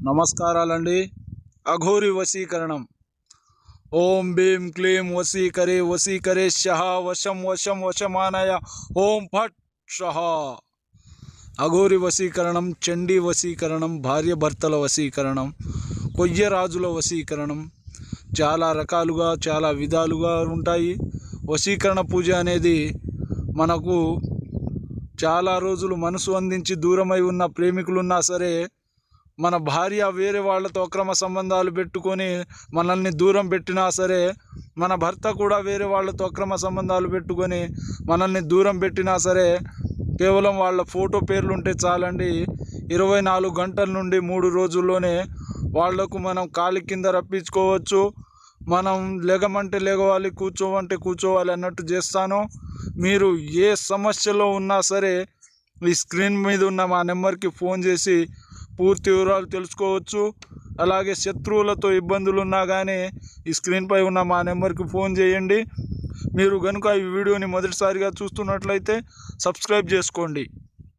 నమస్కారాలండి. అఘోరి వశీకరణం. ఓం భీం క్లీం వశీకరే వశీకరే శః వశం వశం వశమానయ ఓం ఫట్ షః. అఘోరి వశీకరణం, చండీ వశీకరణం, భార్య భర్తల వశీకరణం, కొయ్యరాజుల వశీకరణం, చాలా రకాలుగా చాలా విధాలుగా ఉంటాయి. వశీకరణ పూజ అనేది మనకు చాలా రోజులు మనసు అందించి దూరమై ఉన్న ప్రేమికులున్నా సరే, మన భార్య వేరే వాళ్ళతో అక్రమ సంబంధాలు పెట్టుకొని మనల్ని దూరం పెట్టినా సరే, మన భర్త కూడా వేరే వాళ్ళతో అక్రమ సంబంధాలు పెట్టుకొని మనల్ని దూరం పెట్టినా సరే, కేవలం వాళ్ళ ఫోటో పేర్లు ఉంటే చాలండి, 24 గంటల నుండి 3 రోజుల్లోనే వాళ్లకు మనం కాలి కింద రప్పించుకోవచ్చు. మనం లెగమంటే లెగవాలి, కూర్చోవంటే కూర్చోవాలి అన్నట్టు చేస్తాను. మీరు ఏ సమస్యలో ఉన్నా సరే ఈ స్క్రీన్ మీద ఉన్న మా నెంబర్కి ఫోన్ చేసి పూర్తి వివరాలు తెలుసుకోవచ్చు. అలాగే శత్రువులతో ఇబ్బందులు ఉన్నా కానీ ఈ స్క్రీన్పై ఉన్న మా నెంబర్కి ఫోన్ చేయండి. మీరు కనుక ఈ వీడియోని మొదటిసారిగా చూస్తున్నట్లయితే సబ్స్క్రైబ్ చేసుకోండి.